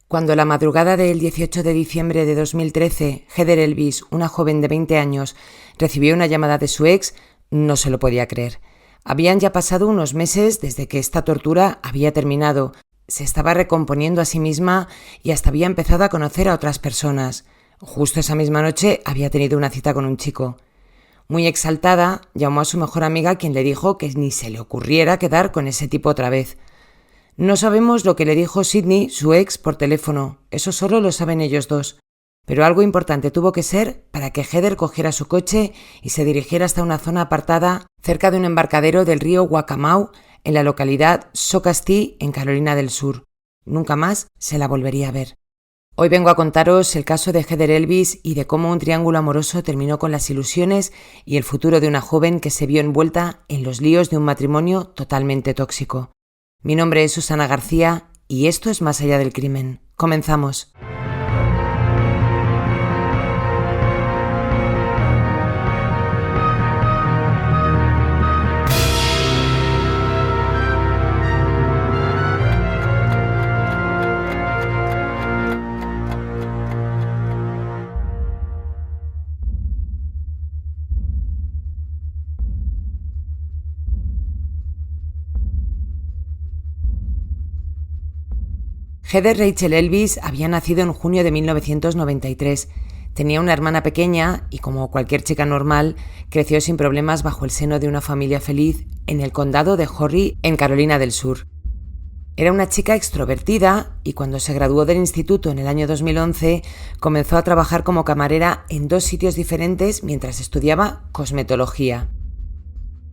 Cuando la madrugada del 18 de diciembre de 2013, Heather Elvis, una joven de 20 años, recibió una llamada de su ex, no se lo podía creer. Habían ya pasado unos meses desde que esta tortura había terminado. Se estaba recomponiendo a sí misma y hasta había empezado a conocer a otras personas. Justo esa misma noche había tenido una cita con un chico. Muy exaltada, llamó a su mejor amiga, quien le dijo que ni se le ocurriera quedar con ese tipo otra vez. No sabemos lo que le dijo Sydney, su ex, por teléfono. Eso solo lo saben ellos dos. Pero algo importante tuvo que ser para que Heather cogiera su coche y se dirigiera hasta una zona apartada cerca de un embarcadero del río Waccamaw, en la localidad Socastee, en Carolina del Sur. Nunca más se la volvería a ver. Hoy vengo a contaros el caso de Heather Elvis y de cómo un triángulo amoroso terminó con las ilusiones y el futuro de una joven que se vio envuelta en los líos de un matrimonio totalmente tóxico. Mi nombre es Susana García y esto es Más allá del crimen. Comenzamos. Heather Rachel Elvis había nacido en junio de 1993. Tenía una hermana pequeña y, como cualquier chica normal, creció sin problemas bajo el seno de una familia feliz en el condado de Horry, en Carolina del Sur. Era una chica extrovertida y cuando se graduó del instituto en el año 2011 comenzó a trabajar como camarera en 2 sitios diferentes mientras estudiaba cosmetología.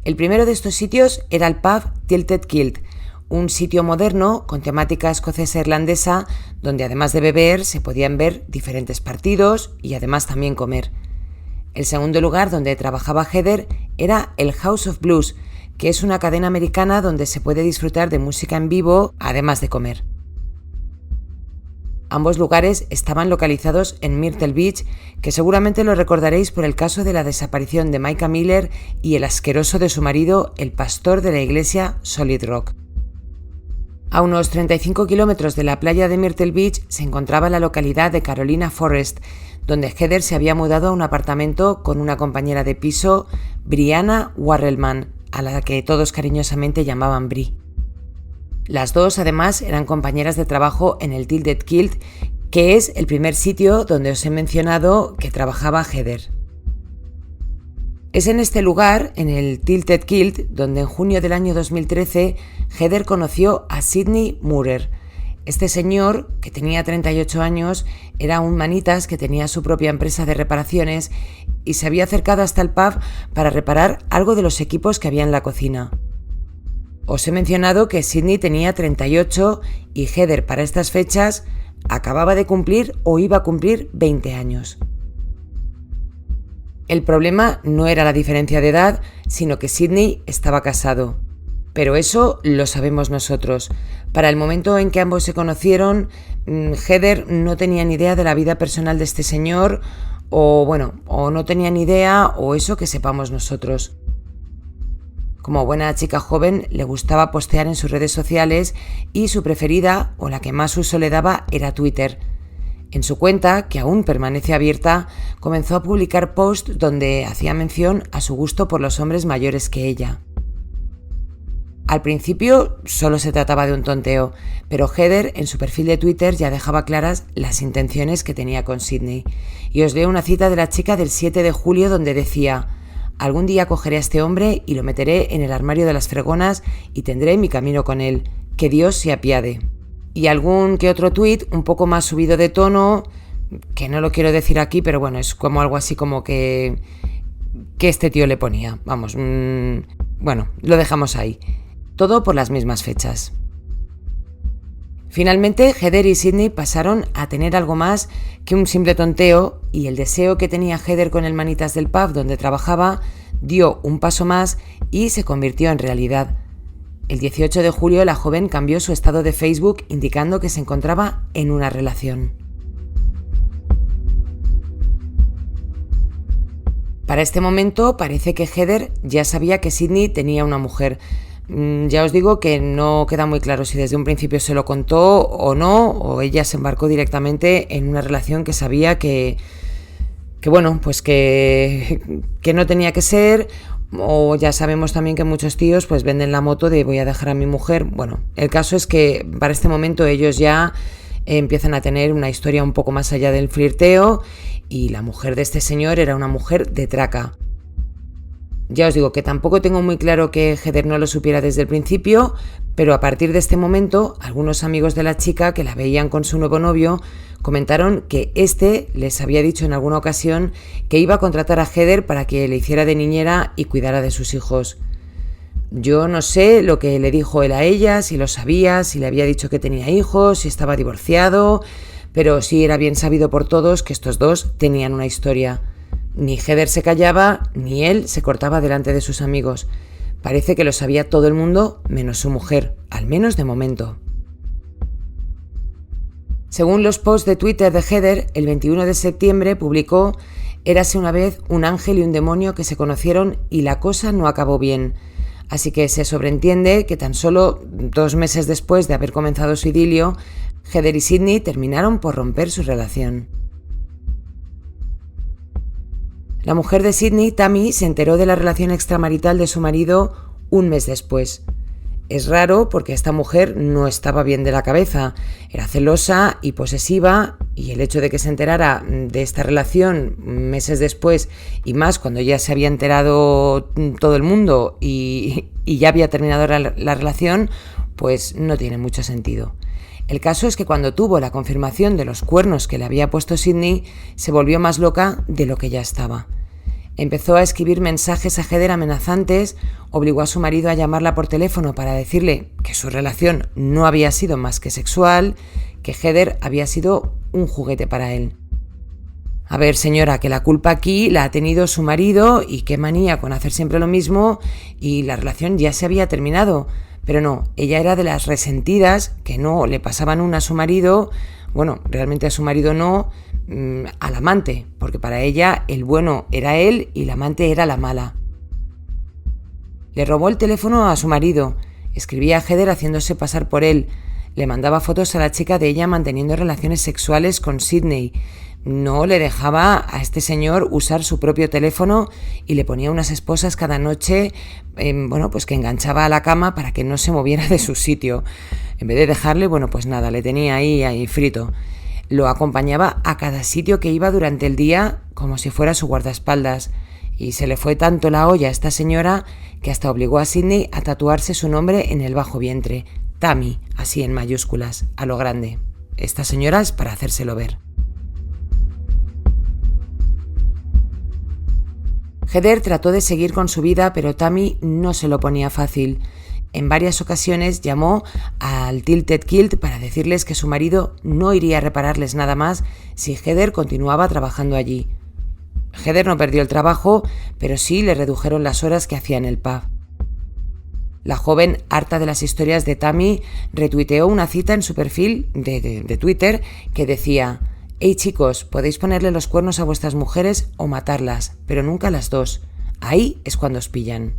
El primero de estos sitios era el pub Tilted Kilt, un sitio moderno con temática escocesa-irlandesa donde además de beber se podían ver diferentes partidos y además también comer. El segundo lugar donde trabajaba Heather era el House of Blues, que es una cadena americana donde se puede disfrutar de música en vivo además de comer. Ambos lugares estaban localizados en Myrtle Beach, que seguramente lo recordaréis por el caso de la desaparición de Micah Miller y el asqueroso de su marido, el pastor de la iglesia Solid Rock. A unos 35 kilómetros de la playa de Myrtle Beach se encontraba la localidad de Carolina Forest, donde Heather se había mudado a un apartamento con una compañera de piso, Brianna Warrelman, a la que todos cariñosamente llamaban Bri. Las dos, además, eran compañeras de trabajo en el Tilted Kilt, que es el primer sitio donde os he mencionado que trabajaba Heather. Es en este lugar, en el Tilted Kilt, donde en junio del año 2013 Heather conoció a Sidney Murrer. Este señor, que tenía 38 años, era un manitas que tenía su propia empresa de reparaciones y se había acercado hasta el pub para reparar algo de los equipos que había en la cocina. Os he mencionado que Sidney tenía 38 y Heather para estas fechas acababa de cumplir o iba a cumplir 20 años. El problema no era la diferencia de edad, sino que Sidney estaba casado. Pero eso lo sabemos nosotros. Para el momento en que ambos se conocieron, Heather no tenía ni idea de la vida personal de este señor, o no tenía ni idea, o eso que sepamos nosotros. Como buena chica joven, le gustaba postear en sus redes sociales y su preferida, o la que más uso le daba, era Twitter. En su cuenta, que aún permanece abierta, comenzó a publicar posts donde hacía mención a su gusto por los hombres mayores que ella. Al principio solo se trataba de un tonteo, pero Heather en su perfil de Twitter ya dejaba claras las intenciones que tenía con Sidney. Y os leo una cita de la chica del 7 de julio donde decía: «Algún día cogeré a este hombre y lo meteré en el armario de las fregonas y tendré mi camino con él. Que Dios se apiade». Y algún que otro tuit un poco más subido de tono, que no lo quiero decir aquí, pero bueno, es como algo así como que este tío le ponía. Vamos, lo dejamos ahí. Todo por las mismas fechas. Finalmente, Heather y Sidney pasaron a tener algo más que un simple tonteo y el deseo que tenía Heather con el manitas del pub donde trabajaba dio un paso más y se convirtió en realidad. El 18 de julio la joven cambió su estado de Facebook indicando que se encontraba en una relación. Para este momento parece que Heather ya sabía que Sidney tenía una mujer, Ya os digo que no queda muy claro si desde un principio se lo contó o no, o ella se embarcó directamente en una relación que sabía que bueno, pues que no tenía que ser. O ya sabemos también que muchos tíos pues venden la moto de voy a dejar a mi mujer. Bueno, el caso es que para este momento ellos ya empiezan a tener una historia un poco más allá del flirteo, y la mujer de este señor era una mujer de traca. Ya os digo que tampoco tengo muy claro que Heather no lo supiera desde el principio, pero a partir de este momento, algunos amigos de la chica que la veían con su nuevo novio comentaron que este les había dicho en alguna ocasión que iba a contratar a Heather para que le hiciera de niñera y cuidara de sus hijos. Yo no sé lo que le dijo él a ella, si lo sabía, si le había dicho que tenía hijos, si estaba divorciado, pero sí era bien sabido por todos que estos dos tenían una historia. Ni Heather se callaba, ni él se cortaba delante de sus amigos. Parece que lo sabía todo el mundo, menos su mujer, al menos de momento. Según los posts de Twitter de Heather, el 21 de septiembre publicó: «Érase una vez un ángel y un demonio que se conocieron y la cosa no acabó bien». Así que se sobreentiende que tan solo 2 meses después de haber comenzado su idilio, Heather y Sydney terminaron por romper su relación. La mujer de Sydney, Tammy, se enteró de la relación extramarital de su marido un mes después. Es raro porque esta mujer no estaba bien de la cabeza, era celosa y posesiva, y el hecho de que se enterara de esta relación meses después, y más cuando ya se había enterado todo el mundo y ya había terminado la relación, pues no tiene mucho sentido. El caso es que cuando tuvo la confirmación de los cuernos que le había puesto Sydney, se volvió más loca de lo que ya estaba. Empezó a escribir mensajes a Heather amenazantes, obligó a su marido a llamarla por teléfono para decirle que su relación no había sido más que sexual, que Heather había sido un juguete para él. A ver, señora, que la culpa aquí la ha tenido su marido, y qué manía con hacer siempre lo mismo, y la relación ya se había terminado. Pero no, ella era de las resentidas que no le pasaban una a su marido, bueno, realmente a su marido no, al amante, porque para ella el bueno era él y la amante era la mala. Le robó el teléfono a su marido, escribía a Heather haciéndose pasar por él, le mandaba fotos a la chica de ella manteniendo relaciones sexuales con Sydney, no le dejaba a este señor usar su propio teléfono y le ponía unas esposas cada noche, pues que enganchaba a la cama para que no se moviera de su sitio. En vez de dejarle, pues nada, le tenía ahí frito. Lo acompañaba a cada sitio que iba durante el día como si fuera su guardaespaldas, y se le fue tanto la olla a esta señora que hasta obligó a Sydney a tatuarse su nombre en el bajo vientre, Tammy, así en mayúsculas, a lo grande. Esta señora es para hacérselo ver. Heather trató de seguir con su vida, pero Tammy no se lo ponía fácil. En varias ocasiones llamó al Tilted Kilt para decirles que su marido no iría a repararles nada más si Heather continuaba trabajando allí. Heather no perdió el trabajo, pero sí le redujeron las horas que hacía en el pub. La joven, harta de las historias de Tammy, retuiteó una cita en su perfil de Twitter que decía: «Hey chicos, podéis ponerle los cuernos a vuestras mujeres o matarlas, pero nunca las dos. Ahí es cuando os pillan».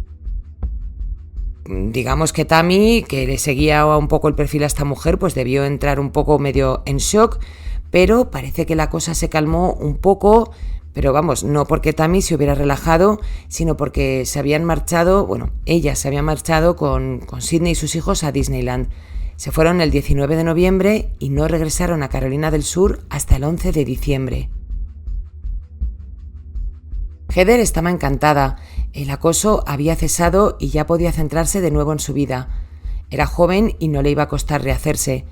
Digamos que Tammy, que le seguía un poco el perfil a esta mujer, pues debió entrar un poco medio en shock, pero parece que la cosa se calmó un poco, pero no porque Tammy se hubiera relajado, sino porque se habían marchado, ella se había marchado con Sydney y sus hijos a Disneyland. Se fueron el 19 de noviembre y no regresaron a Carolina del Sur hasta el 11 de diciembre. Heather estaba encantada. El acoso había cesado y ya podía centrarse de nuevo en su vida. Era joven y no le iba a costar rehacerse.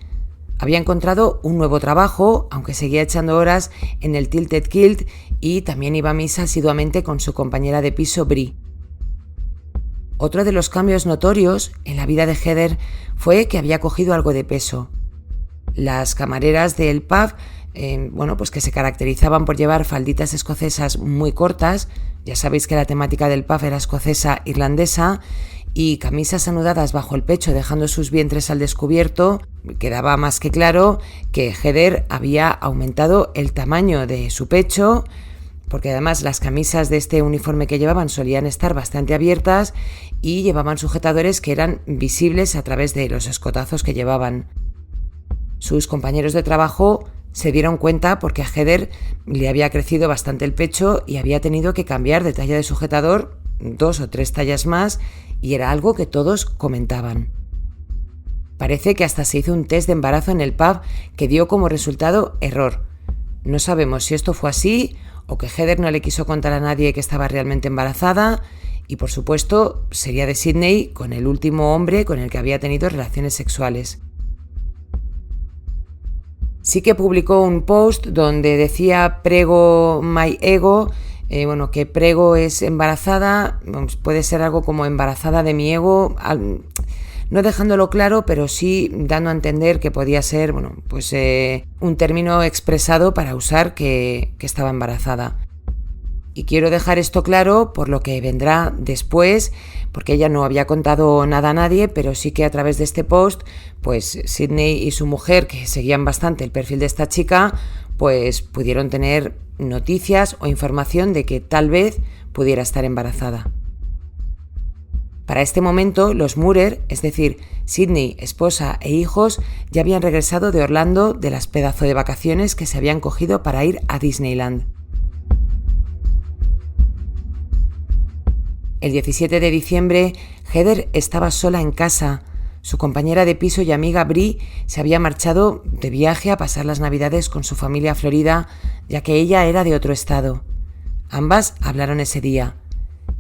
Había encontrado un nuevo trabajo, aunque seguía echando horas en el Tilted Kilt, y también iba a misa asiduamente con su compañera de piso Brie. Otro de los cambios notorios en la vida de Heather fue que había cogido algo de peso. Las camareras del pub, que se caracterizaban por llevar falditas escocesas muy cortas, ya sabéis que la temática del pub era escocesa-irlandesa, y camisas anudadas bajo el pecho dejando sus vientres al descubierto, quedaba más que claro que Heather había aumentado el tamaño de su pecho, porque además las camisas de este uniforme que llevaban solían estar bastante abiertas y llevaban sujetadores que eran visibles a través de los escotazos que llevaban. Sus compañeros de trabajo se dieron cuenta porque a Heather le había crecido bastante el pecho y había tenido que cambiar de talla de sujetador 2 o 3 tallas más, y era algo que todos comentaban. Parece que hasta se hizo un test de embarazo en el pub que dio como resultado error. No sabemos si esto fue así o que Heather no le quiso contar a nadie que estaba realmente embarazada, y por supuesto sería de Sydney con el último hombre con el que había tenido relaciones sexuales. Sí que publicó un post donde decía "prego my ego", que prego es embarazada, puede ser algo como embarazada de mi ego, no dejándolo claro, pero sí dando a entender que podía ser un término expresado para usar que estaba embarazada. Y quiero dejar esto claro por lo que vendrá después, porque ella no había contado nada a nadie, pero sí que a través de este post, pues Sydney y su mujer, que seguían bastante el perfil de esta chica, pues pudieron tener noticias o información de que tal vez pudiera estar embarazada. Para este momento, los Murer, es decir, Sydney, esposa e hijos, ya habían regresado de Orlando de las pedazos de vacaciones que se habían cogido para ir a Disneyland. El 17 de diciembre, Heather estaba sola en casa. Su compañera de piso y amiga Bri se había marchado de viaje a pasar las Navidades con su familia a Florida, ya que ella era de otro estado. Ambas hablaron ese día.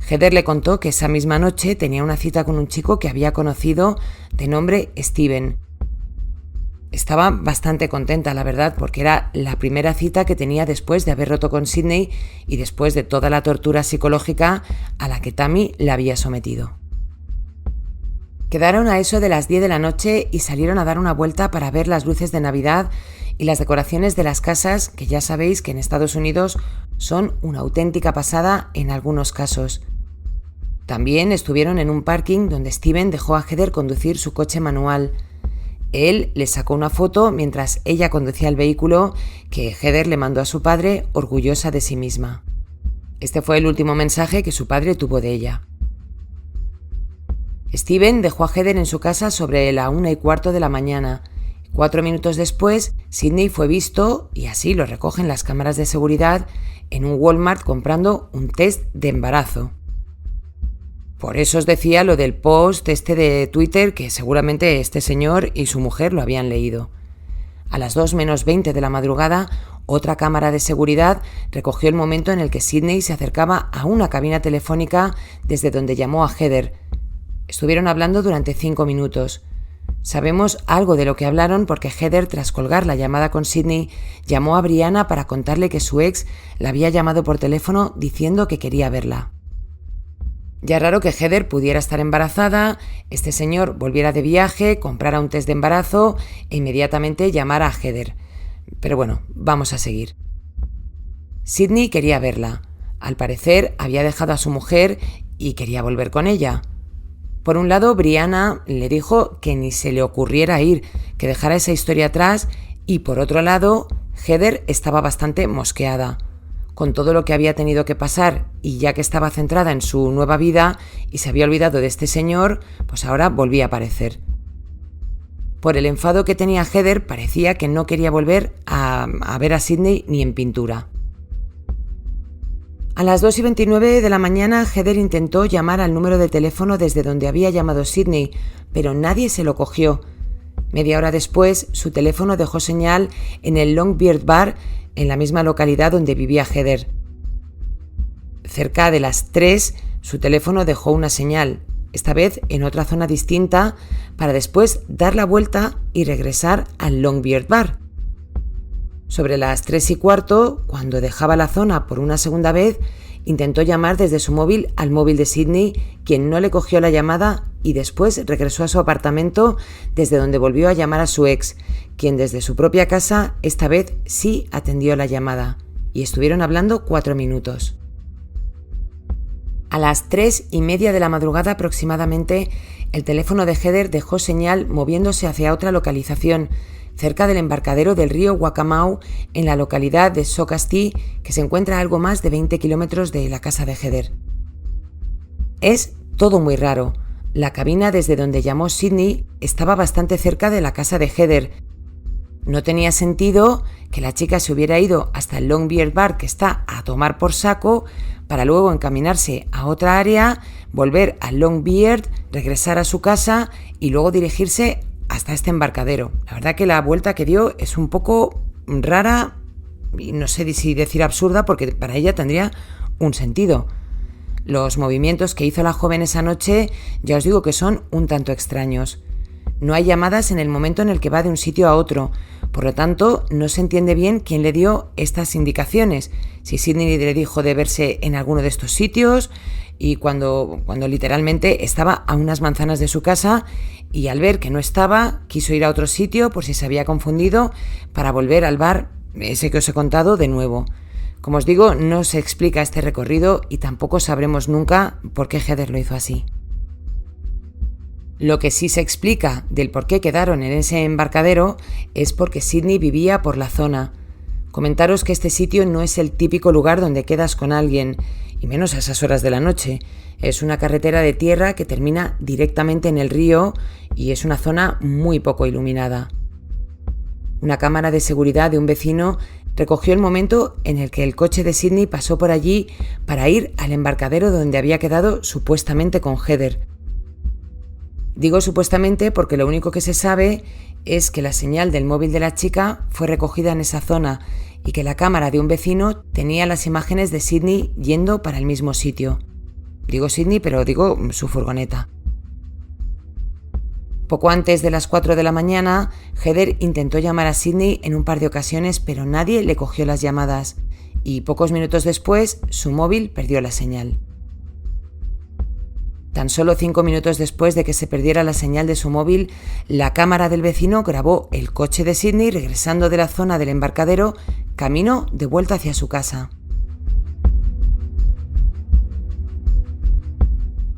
Heather le contó que esa misma noche tenía una cita con un chico que había conocido de nombre Steven. Estaba bastante contenta, la verdad, porque era la primera cita que tenía después de haber roto con Sydney y después de toda la tortura psicológica a la que Tammy la había sometido. Quedaron a eso de las 10 de la noche y salieron a dar una vuelta para ver las luces de Navidad y las decoraciones de las casas, que ya sabéis que en Estados Unidos son una auténtica pasada en algunos casos. También estuvieron en un parking donde Steven dejó a Heather conducir su coche manual. Él le sacó una foto mientras ella conducía el vehículo que Heather le mandó a su padre, orgullosa de sí misma. Este fue el último mensaje que su padre tuvo de ella. Steven dejó a Heather en su casa sobre la 1:15 de la mañana. 4 minutos después, Sydney fue visto, y así lo recogen las cámaras de seguridad, en un Walmart comprando un test de embarazo. Por eso os decía lo del post de Twitter, que seguramente este señor y su mujer lo habían leído. A las 2:20 de la madrugada, otra cámara de seguridad recogió el momento en el que Sydney se acercaba a una cabina telefónica desde donde llamó a Heather. Estuvieron hablando durante 5 minutos. Sabemos algo de lo que hablaron porque Heather, tras colgar la llamada con Sydney, llamó a Brianna para contarle que su ex la había llamado por teléfono diciendo que quería verla. Ya raro que Heather pudiera estar embarazada, este señor volviera de viaje, comprara un test de embarazo e inmediatamente llamara a Heather. Pero bueno, vamos a seguir. Sydney quería verla. Al parecer había dejado a su mujer y quería volver con ella. Por un lado, Brianna le dijo que ni se le ocurriera ir, que dejara esa historia atrás, y por otro lado, Heather estaba bastante mosqueada. Con todo lo que había tenido que pasar y ya que estaba centrada en su nueva vida y se había olvidado de este señor, pues ahora volvía a aparecer. Por el enfado que tenía Heather, parecía que no quería volver a ver a Sydney ni en pintura. A las 2:29 de la mañana, Heather intentó llamar al número de teléfono desde donde había llamado Sydney, pero nadie se lo cogió. Media hora después, su teléfono dejó señal en el Longbeard Bar, en la misma localidad donde vivía Heather. Cerca de las 3, su teléfono dejó una señal, esta vez en otra zona distinta, para después dar la vuelta y regresar al Longbeard Bar. Sobre las 3:15, cuando dejaba la zona por una segunda vez, intentó llamar desde su móvil al móvil de Sydney, quien no le cogió la llamada, y después regresó a su apartamento, desde donde volvió a llamar a su ex, quien desde su propia casa esta vez sí atendió la llamada, y estuvieron hablando 4 minutos. A las 3:30 de la madrugada aproximadamente, el teléfono de Heather dejó señal moviéndose hacia otra localización, cerca del embarcadero del río Waccamaw, en la localidad de Socastee, que se encuentra a algo más de 20 kilómetros de la casa de Heather. Es todo muy raro. La cabina desde donde llamó Sidney estaba bastante cerca de la casa de Heather. No tenía sentido que la chica se hubiera ido hasta el Longbeard Bar, que está a tomar por saco, para luego encaminarse a otra área, volver al Longbeard, regresar a su casa y luego dirigirse hasta este embarcadero. La verdad que la vuelta que dio es un poco rara y no sé si decir absurda, porque para ella tendría un sentido. Los movimientos que hizo la joven esa noche ya os digo que son un tanto extraños. No hay llamadas en el momento en el que va de un sitio a otro, por lo tanto no se entiende bien quién le dio estas indicaciones, si Sidney le dijo de verse en alguno de estos sitios y cuando literalmente estaba a unas manzanas de su casa y al ver que no estaba quiso ir a otro sitio por si se había confundido para volver al bar ese que os he contado de nuevo. Como os digo, no se explica este recorrido y tampoco sabremos nunca por qué Heather lo hizo así. Lo que sí se explica del por qué quedaron en ese embarcadero es porque Sidney vivía por la zona. Comentaros que este sitio no es el típico lugar donde quedas con alguien, y menos a esas horas de la noche. Es una carretera de tierra que termina directamente en el río y es una zona muy poco iluminada. Una cámara de seguridad de un vecino recogió el momento en el que el coche de Sidney pasó por allí para ir al embarcadero donde había quedado supuestamente con Heather. Digo supuestamente porque lo único que se sabe es que la señal del móvil de la chica fue recogida en esa zona y que la cámara de un vecino tenía las imágenes de Sidney yendo para el mismo sitio. Digo Sidney, pero digo su furgoneta. Poco antes de las 4 de la mañana, Heather intentó llamar a Sidney en un par de ocasiones, pero nadie le cogió las llamadas y pocos minutos después su móvil perdió la señal. Tan solo 5 minutos después de que se perdiera la señal de su móvil, la cámara del vecino grabó el coche de Sidney regresando de la zona del embarcadero, camino de vuelta hacia su casa.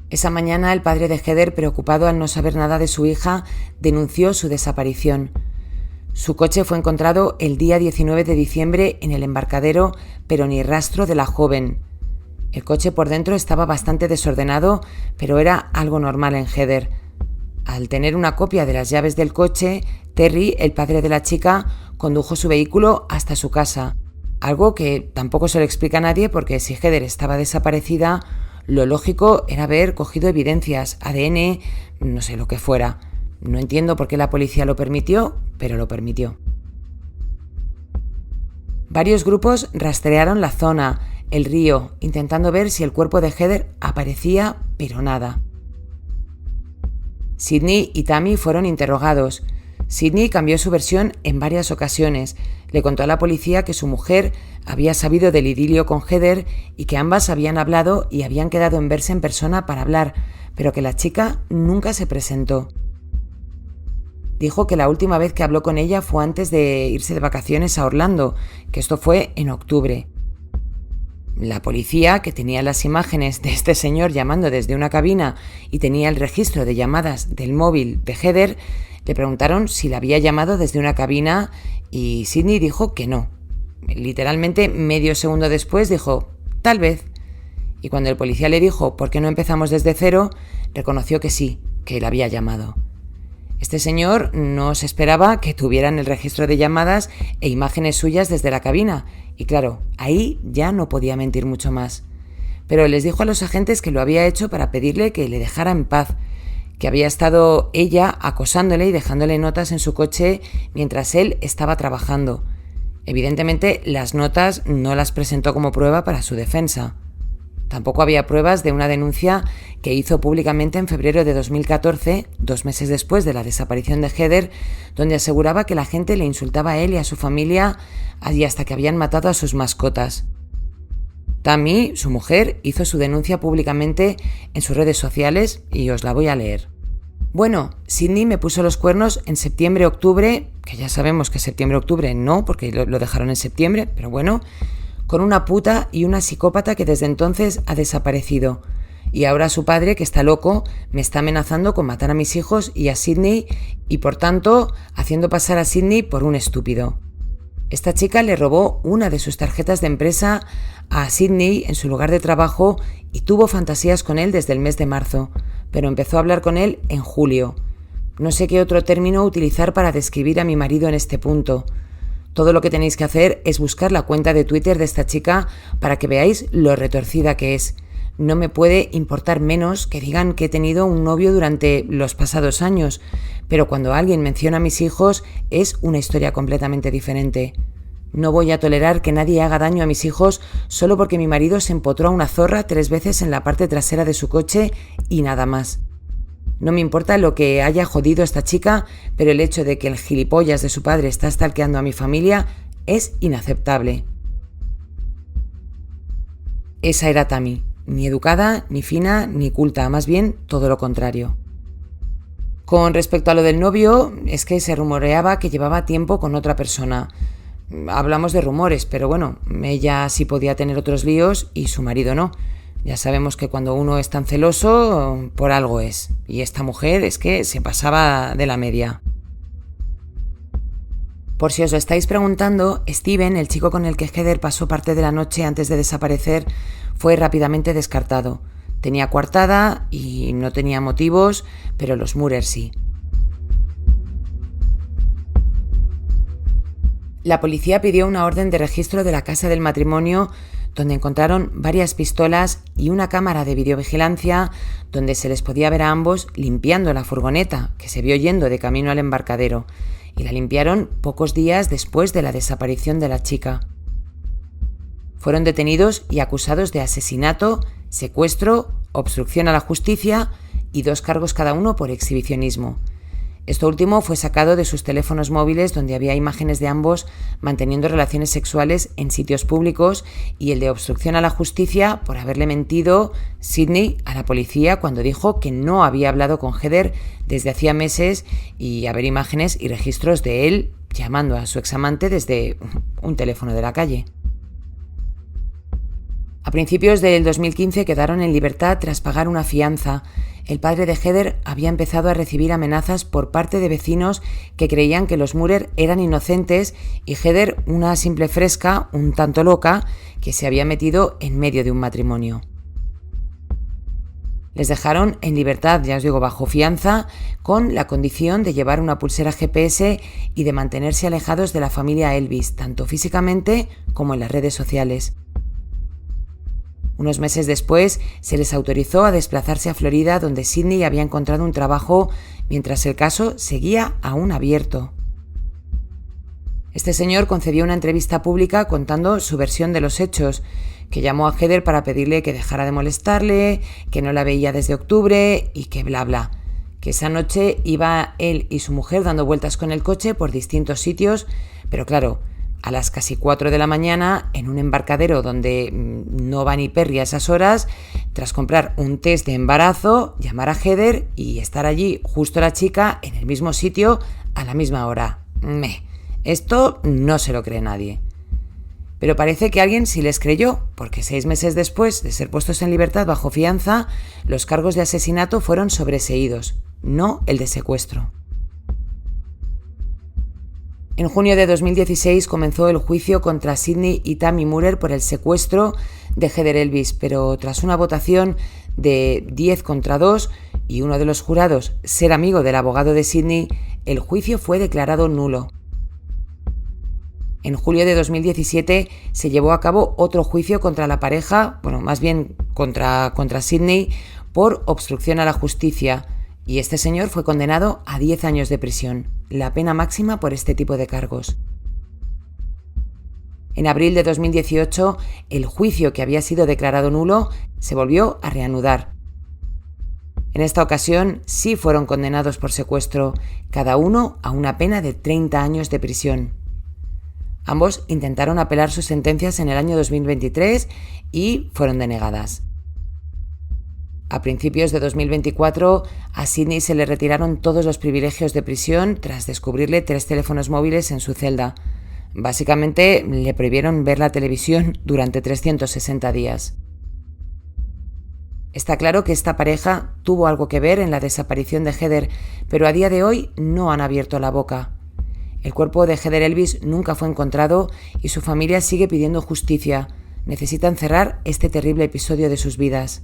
Esa mañana el padre de Heather, preocupado al no saber nada de su hija, denunció su desaparición. Su coche fue encontrado el día 19 de diciembre en el embarcadero, pero ni rastro de la joven. El coche por dentro estaba bastante desordenado, pero era algo normal en Heather. Al tener una copia de las llaves del coche, Terry, el padre de la chica, condujo su vehículo hasta su casa. Algo que tampoco se lo explica a nadie porque si Heather estaba desaparecida, lo lógico era haber cogido evidencias, ADN, no sé lo que fuera. No entiendo por qué la policía lo permitió, pero lo permitió. Varios grupos rastrearon la zona, el río, intentando ver si el cuerpo de Heather aparecía, pero nada. Sidney y Tammy fueron interrogados. Sidney cambió su versión en varias ocasiones. Le contó a la policía que su mujer había sabido del idilio con Heather y que ambas habían hablado y habían quedado en verse en persona para hablar, pero que la chica nunca se presentó. Dijo que la última vez que habló con ella fue antes de irse de vacaciones a Orlando, que esto fue en octubre. La policía, que tenía las imágenes de este señor llamando desde una cabina y tenía el registro de llamadas del móvil de Heather, le preguntaron si la había llamado desde una cabina y Sidney dijo que no. Literalmente medio segundo después dijo, tal vez. Y cuando el policía le dijo, ¿por qué no empezamos desde cero?, reconoció que sí, que la había llamado. Este señor no se esperaba que tuvieran el registro de llamadas e imágenes suyas desde la cabina. Y claro, ahí ya no podía mentir mucho más. Pero les dijo a los agentes que lo había hecho para pedirle que le dejara en paz, que había estado ella acosándole y dejándole notas en su coche mientras él estaba trabajando. Evidentemente, las notas no las presentó como prueba para su defensa. Tampoco había pruebas de una denuncia que hizo públicamente en febrero de 2014, 2 meses después de la desaparición de Heather, donde aseguraba que la gente le insultaba a él y a su familia y hasta que habían matado a sus mascotas. Tammy, su mujer, hizo su denuncia públicamente en sus redes sociales y os la voy a leer. Bueno, Sidney me puso los cuernos en septiembre-octubre, que ya sabemos que septiembre-octubre no, porque lo dejaron en septiembre, pero bueno, con una puta y una psicópata que desde entonces ha desaparecido. y ahora su padre, que está loco, me está amenazando con matar a mis hijos y a Sidney y por tanto haciendo pasar a Sidney por un estúpido. Esta chica le robó una de sus tarjetas de empresa a Sidney en su lugar de trabajo y tuvo fantasías con él desde el mes de marzo, pero empezó a hablar con él en julio. No sé qué otro término utilizar para describir a mi marido en este punto. Todo lo que tenéis que hacer es buscar la cuenta de Twitter de esta chica para que veáis lo retorcida que es. No me puede importar menos que digan que he tenido un novio durante los pasados años, pero cuando alguien menciona a mis hijos es una historia completamente diferente. No voy a tolerar que nadie haga daño a mis hijos solo porque mi marido se empotró a una zorra 3 veces en la parte trasera de su coche y nada más. No me importa lo que haya jodido esta chica, pero el hecho de que el gilipollas de su padre está stalkeando a mi familia es inaceptable. Esa era Tammy. Ni educada, ni fina, ni culta, más bien todo lo contrario. Con respecto a lo del novio, es que se rumoreaba que llevaba tiempo con otra persona. Hablamos de rumores, pero bueno, ella sí podía tener otros líos y su marido no. Ya sabemos que cuando uno es tan celoso, por algo es. Y esta mujer es que se pasaba de la media. Por si os lo estáis preguntando, Steven, el chico con el que Heather pasó parte de la noche antes de desaparecer, fue rápidamente descartado. Tenía coartada y no tenía motivos, pero los Murrer sí. La policía pidió una orden de registro de la casa del matrimonio, donde encontraron varias pistolas y una cámara de videovigilancia donde se les podía ver a ambos limpiando la furgoneta que se vio yendo de camino al embarcadero, y la limpiaron pocos días después de la desaparición de la chica. Fueron detenidos y acusados de asesinato, secuestro, obstrucción a la justicia y 2 cargos cada uno por exhibicionismo. Esto último fue sacado de sus teléfonos móviles donde había imágenes de ambos manteniendo relaciones sexuales en sitios públicos, y el de obstrucción a la justicia por haberle mentido Sidney a la policía cuando dijo que no había hablado con Heather desde hacía meses, y haber imágenes y registros de él llamando a su examante desde un teléfono de la calle. A principios del 2015 quedaron en libertad tras pagar una fianza. El padre de Heather había empezado a recibir amenazas por parte de vecinos que creían que los Murrer eran inocentes y Heather una simple fresca, un tanto loca, que se había metido en medio de un matrimonio. Les dejaron en libertad, ya os digo, bajo fianza, con la condición de llevar una pulsera GPS y de mantenerse alejados de la familia Elvis, tanto físicamente como en las redes sociales. Unos meses después se les autorizó a desplazarse a Florida, donde Sidney había encontrado un trabajo, mientras el caso seguía aún abierto. Este señor concedió una entrevista pública contando su versión de los hechos, que llamó a Heather para pedirle que dejara de molestarle, que no la veía desde octubre y que bla bla. Que esa noche iba él y su mujer dando vueltas con el coche por distintos sitios, pero claro, a las casi 4 de la mañana, en un embarcadero donde no va ni perri a esas horas, tras comprar un test de embarazo, llamar a Heather y estar allí justo la chica en el mismo sitio a la misma hora. Esto no se lo cree nadie. Pero parece que alguien sí les creyó, porque 6 meses después de ser puestos en libertad bajo fianza, los cargos de asesinato fueron sobreseídos, no el de secuestro. En junio de 2016 comenzó el juicio contra Sidney y Tammy Murrer por el secuestro de Heather Elvis, pero tras una votación de 10 contra 2 y uno de los jurados ser amigo del abogado de Sidney, el juicio fue declarado nulo. En julio de 2017 se llevó a cabo otro juicio contra la pareja, más bien contra Sidney, por obstrucción a la justicia, y este señor fue condenado a 10 años de prisión, la pena máxima por este tipo de cargos. En abril de 2018, el juicio que había sido declarado nulo se volvió a reanudar. En esta ocasión sí fueron condenados por secuestro, cada uno a una pena de 30 años de prisión. Ambos intentaron apelar sus sentencias en el año 2023 y fueron denegadas. A principios de 2024, a Sidney se le retiraron todos los privilegios de prisión tras descubrirle 3 teléfonos móviles en su celda. Básicamente, le prohibieron ver la televisión durante 360 días. Está claro que esta pareja tuvo algo que ver en la desaparición de Heather, pero a día de hoy no han abierto la boca. El cuerpo de Heather Elvis nunca fue encontrado y su familia sigue pidiendo justicia. Necesitan cerrar este terrible episodio de sus vidas.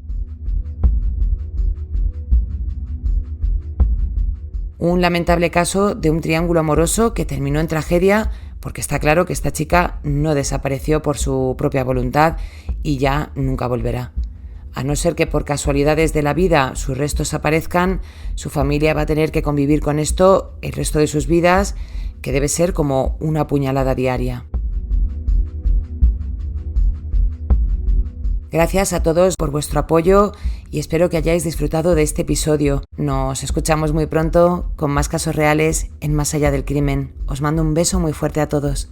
Un lamentable caso de un triángulo amoroso que terminó en tragedia porque está claro que esta chica no desapareció por su propia voluntad y ya nunca volverá. A no ser que por casualidades de la vida sus restos aparezcan, su familia va a tener que convivir con esto el resto de sus vidas, que debe ser como una puñalada diaria. Gracias a todos por vuestro apoyo y espero que hayáis disfrutado de este episodio. Nos escuchamos muy pronto con más casos reales en Más allá del crimen. Os mando un beso muy fuerte a todos.